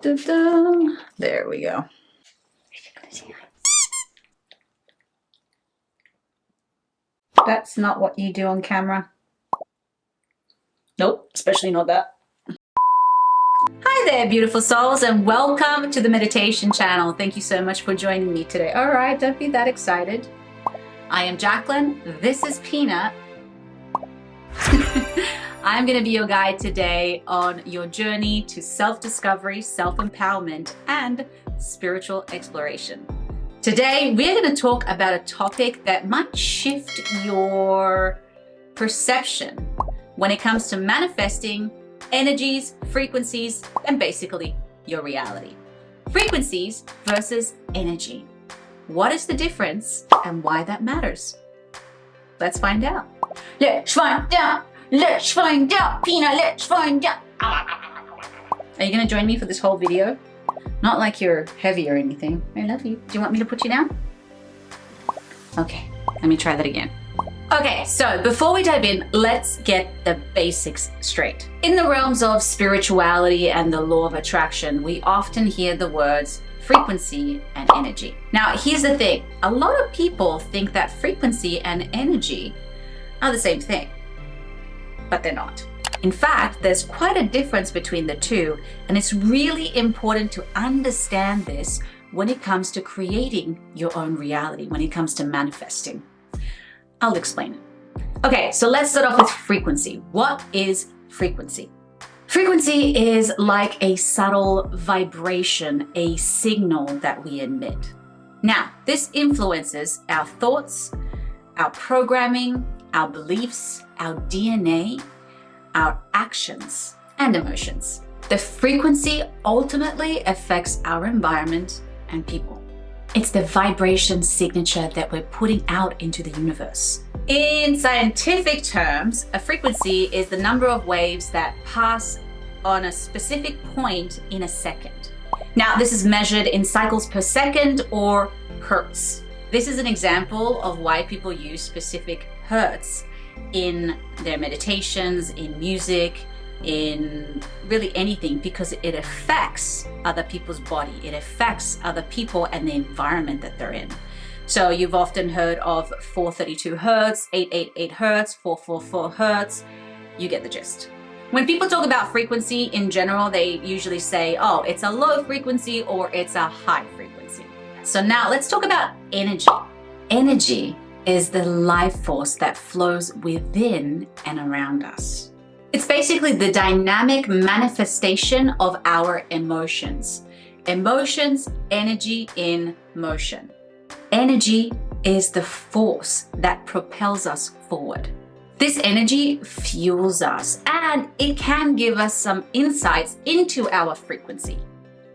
There we go. That's not what you do on camera. Nope, especially not that. Hi there, beautiful souls, and welcome to the meditation channel. Thank you so much for joining me today. All right, don't be that excited. I am Jacqueline. This is Peanut. I'm going to be your guide today on your journey to self-discovery, self-empowerment, and spiritual exploration. Today, we're going to talk about a topic that might shift your perception when it comes to manifesting energies, frequencies, and basically your reality. Frequencies versus energy. What is the difference and why that matters? Let's find out. Let's find out. Let's find out. Peanut, let's find out. Are you going to join me for this whole video? Not like you're heavy or anything. I love you. Do you want me to put you down? Okay, let me try that again. Okay, so before we dive in, let's get the basics straight. In the realms of spirituality and the law of attraction, we often hear the words frequency and energy. Now, here's the thing. A lot of people think that frequency and energy are the same thing, but they're not. In fact, there's quite a difference between the two, and it's really important to understand this when it comes to creating your own reality, when it comes to manifesting. I'll explain it. Okay, so let's start off with frequency. What is frequency? Frequency is like a subtle vibration, a signal that we emit. Now, this influences our thoughts, our programming, our beliefs, our DNA, our actions, and emotions. The frequency ultimately affects our environment and people. It's the vibration signature that we're putting out into the universe. In scientific terms, a frequency is the number of waves that pass on a specific point in a second. Now, this is measured in cycles per second or hertz. This is an example of why people use specific hertz in their meditations, in music, in really anything, because it affects other people's body. It affects other people and the environment that they're in. So you've often heard of 432 hertz, 888 hertz, 444 hertz. You get the gist. When people talk about frequency in general, they usually say, oh, it's a low frequency or it's a high frequency. So now let's talk about energy. Energy is the life force that flows within and around us. It's basically the dynamic manifestation of our emotions. Emotions, energy in motion. Energy is the force that propels us forward. This energy fuels us, and it can give us some insights into our frequency.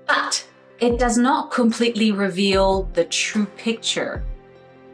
But it does not completely reveal the true picture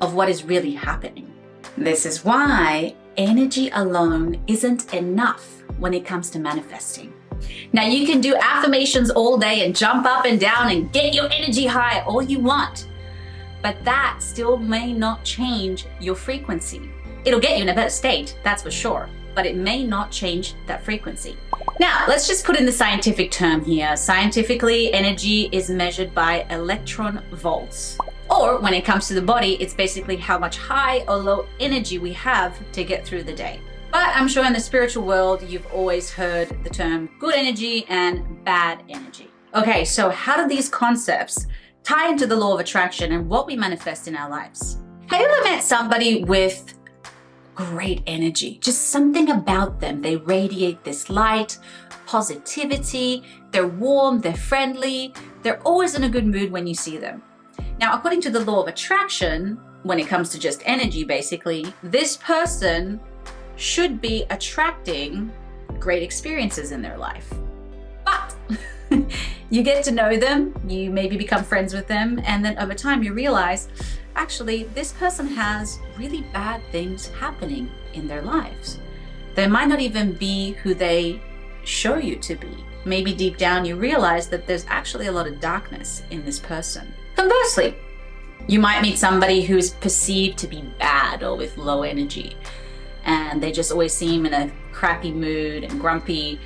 of what is really happening. This is why energy alone isn't enough when it comes to manifesting. Now, you can do affirmations all day and jump up and down and get your energy high all you want, but that still may not change your frequency. It'll get you in a better state, that's for sure, but it may not change that frequency. Now, let's just put in the scientific term here. Scientifically, energy is measured by electron volts. Or when it comes to the body, it's basically how much high or low energy we have to get through the day. But I'm sure in the spiritual world, you've always heard the term good energy and bad energy. Okay, so how do these concepts tie into the law of attraction and what we manifest in our lives? Have you ever met somebody with great energy? Just something about them. They radiate this light, positivity, they're warm, they're friendly, they're always in a good mood when you see them. Now, according to the law of attraction, when it comes to just energy, basically, this person should be attracting great experiences in their life. But you get to know them, you maybe become friends with them, and then over time you realize, actually, this person has really bad things happening in their lives. They might not even be who they show you to be. Maybe deep down you realize that there's actually a lot of darkness in this person. Conversely, you might meet somebody who's perceived to be bad or with low energy, and they just always seem in a crappy mood and grumpy,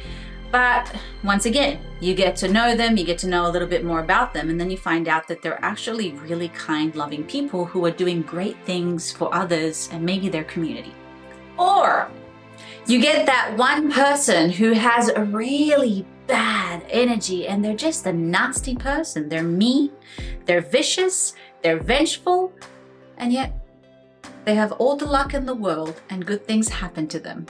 But once again, you get to know them, you get to know a little bit more about them, and then you find out that they're actually really kind, loving people who are doing great things for others and maybe their community. Or you get that one person who has a really bad energy and they're just a nasty person. They're mean, they're vicious, they're vengeful, and yet they have all the luck in the world and good things happen to them.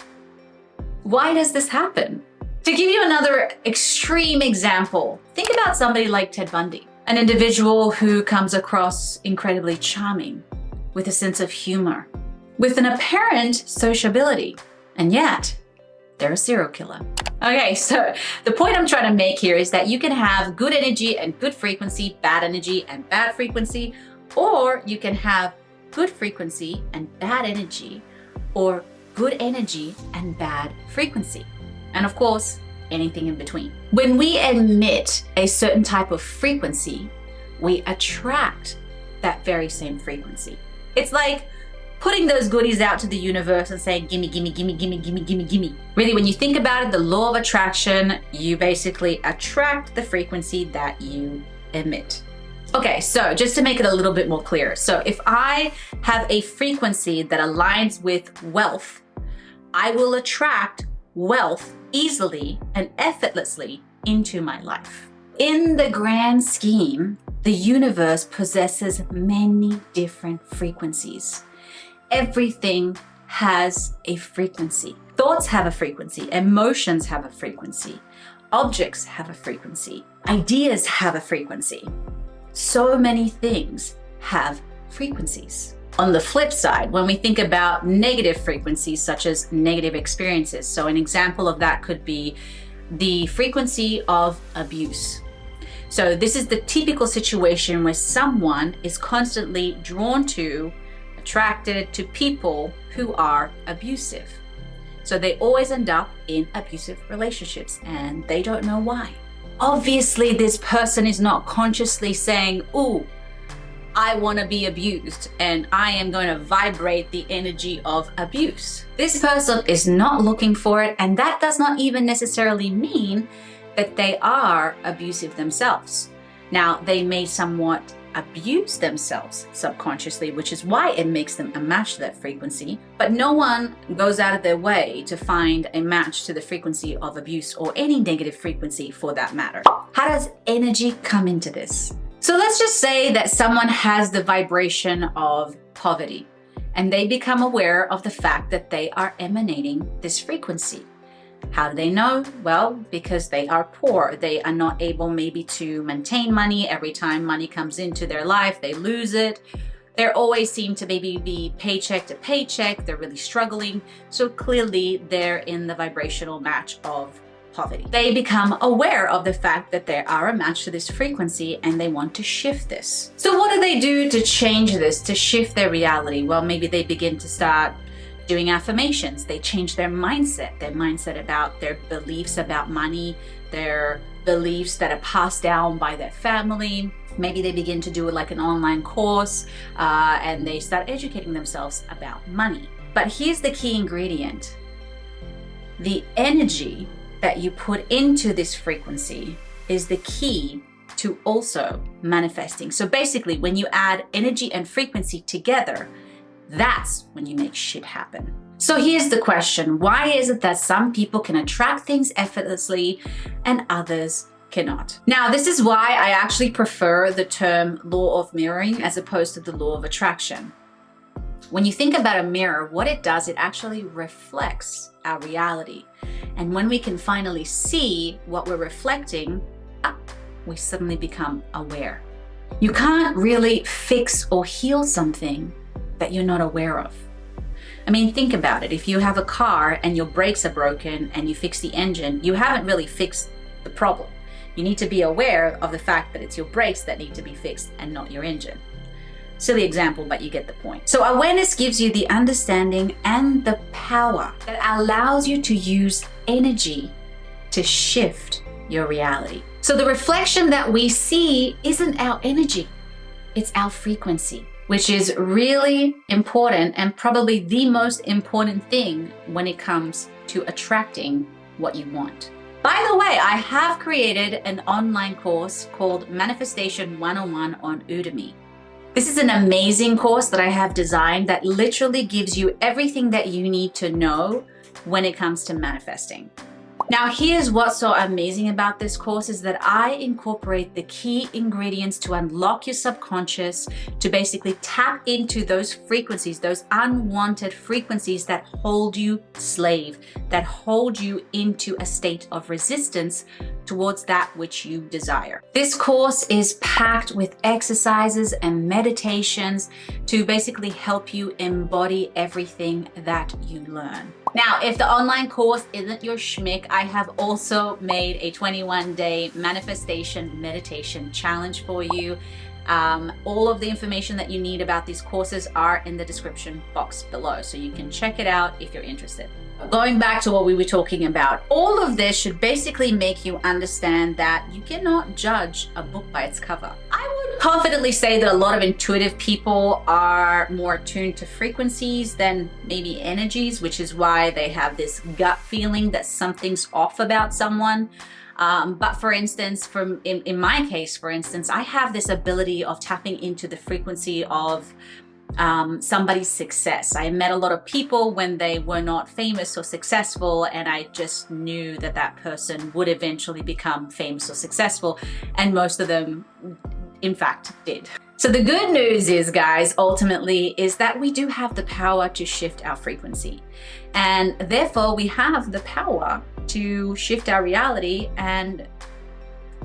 Why does this happen? To give you another extreme example, think about somebody like Ted Bundy, an individual who comes across incredibly charming, with a sense of humor, with an apparent sociability, and yet they're a serial killer. Okay, so the point I'm trying to make here is that you can have good energy and good frequency, bad energy and bad frequency, or you can have good frequency and bad energy, or good energy and bad frequency. And of course, anything in between. When we emit a certain type of frequency, we attract that very same frequency. It's like putting those goodies out to the universe and saying, gimme, gimme, gimme, gimme, gimme, gimme, gimme. Really, when you think about it, the law of attraction, you basically attract the frequency that you emit. Okay, so just to make it a little bit more clear. So if I have a frequency that aligns with wealth, I will attract wealth easily and effortlessly into my life. In the grand scheme, the universe possesses many different frequencies. Everything has a frequency. Thoughts have a frequency, emotions have a frequency, objects have a frequency, ideas have a frequency. So many things have frequencies. On the flip side, when we think about negative frequencies, such as negative experiences, so an example of that could be the frequency of abuse. So this is the typical situation where someone is constantly drawn to, attracted to people who are abusive. So they always end up in abusive relationships and they don't know why. Obviously, this person is not consciously saying, ooh, I want to be abused and I am going to vibrate the energy of abuse. This person is not looking for it, and that does not even necessarily mean that they are abusive themselves. Now, they may somewhat abuse themselves subconsciously, which is why it makes them a match to that frequency, but no one goes out of their way to find a match to the frequency of abuse or any negative frequency for that matter. How does energy come into this? So let's just say that someone has the vibration of poverty and they become aware of the fact that they are emanating this frequency. How do they know? Well, because they are poor. They are not able maybe to maintain money. Every time money comes into their life, they lose it. They always seem to maybe be paycheck to paycheck. They're really struggling. So clearly they're in the vibrational match of poverty. They become aware of the fact that they are a match to this frequency and they want to shift this. So what do they do to change this, to shift their reality? Well, maybe they begin to start doing affirmations. They change their mindset about their beliefs about money, their beliefs that are passed down by their family. Maybe they begin to do like an online course and they start educating themselves about money. But here's the key ingredient. The energy that you put into this frequency is the key to also manifesting. So basically, when you add energy and frequency together, that's when you make shit happen. So here's the question. Why is it that some people can attract things effortlessly and others cannot? Now, this is why I actually prefer the term law of mirroring as opposed to the law of attraction. When you think about a mirror, what it does, it actually reflects our reality. And when we can finally see what we're reflecting, we suddenly become aware. You can't really fix or heal something that you're not aware of. I mean, think about it. If you have a car and your brakes are broken and you fix the engine, you haven't really fixed the problem. You need to be aware of the fact that it's your brakes that need to be fixed and not your engine. Silly example, but you get the point. So awareness gives you the understanding and the power that allows you to use energy to shift your reality. So the reflection that we see isn't our energy, it's our frequency, which is really important and probably the most important thing when it comes to attracting what you want. By the way, I have created an online course called Manifestation 101 on Udemy. This is an amazing course that I have designed that literally gives you everything that you need to know when it comes to manifesting. Now, here's what's so amazing about this course is that I incorporate the key ingredients to unlock your subconscious, to basically tap into those frequencies, those unwanted frequencies that hold you slave, that hold you into a state of resistance towards that which you desire. This course is packed with exercises and meditations to basically help you embody everything that you learn. Now, if the online course isn't your schmick, I have also made a 21-day manifestation meditation challenge for you. All of the information that you need about these courses are in the description box below, so you can check it out if you're interested. Going back to what we were talking about, all of this should basically make you understand that you cannot judge a book by its cover. I would confidently say that a lot of intuitive people are more attuned to frequencies than maybe energies, which is why they have this gut feeling that something's off about someone. But for instance, in my case, for instance, I have this ability of tapping into the frequency of somebody's success. I met a lot of people when they were not famous or successful, and I just knew that that person would eventually become famous or successful, and most of them, in fact, did. So the good news is, guys, ultimately, is that we do have the power to shift our frequency, and therefore we have the power to shift our reality and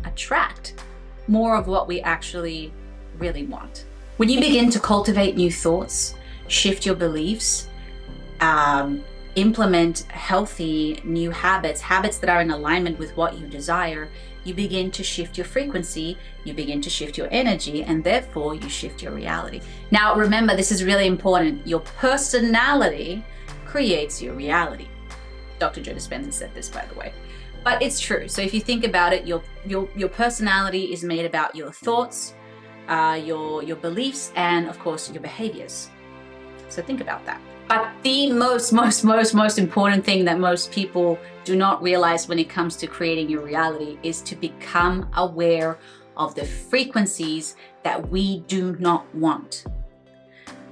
attract more of what we actually really want. When you begin to cultivate new thoughts, shift your beliefs, implement healthy new habits that are in alignment with what you desire, you begin to shift your frequency, you begin to shift your energy, and therefore you shift your reality. Now, remember, this is really important. Your personality creates your reality. Dr. Joe Dispenza said this, by the way, but it's true. So if you think about it, your personality is made about your thoughts, your beliefs, and of course your behaviors. So think about that. But the most important thing that most people do not realize when it comes to creating your reality is to become aware of the frequencies that we do not want.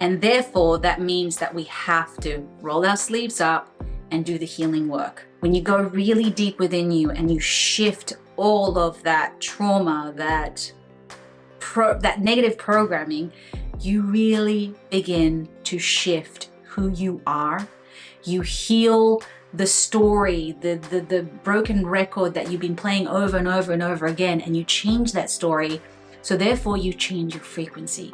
And therefore that means that we have to roll our sleeves up and do the healing work. When you go really deep within you and you shift all of that trauma, that negative programming, you really begin to shift who you are. You heal the story, the broken record that you've been playing over and over and over again, and you change that story. So therefore you change your frequency.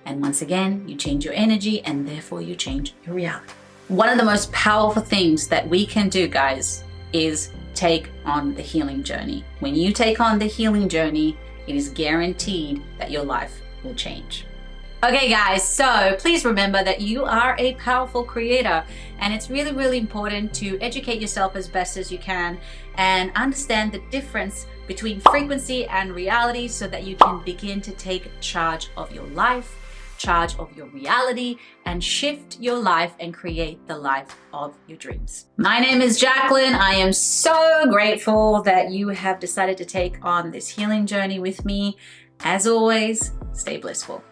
And once again, you change your energy, and therefore you change your reality. One of the most powerful things that we can do, guys, is take on the healing journey. When you take on the healing journey, it is guaranteed that your life will change. Okay, guys, so please remember that you are a powerful creator, and it's really, really important to educate yourself as best as you can and understand the difference between frequency and reality so that you can begin to take charge of your life, charge of your reality, and shift your life and create the life of your dreams. My name is Jacqueline. I am so grateful that you have decided to take on this healing journey with me. As always, stay blissful.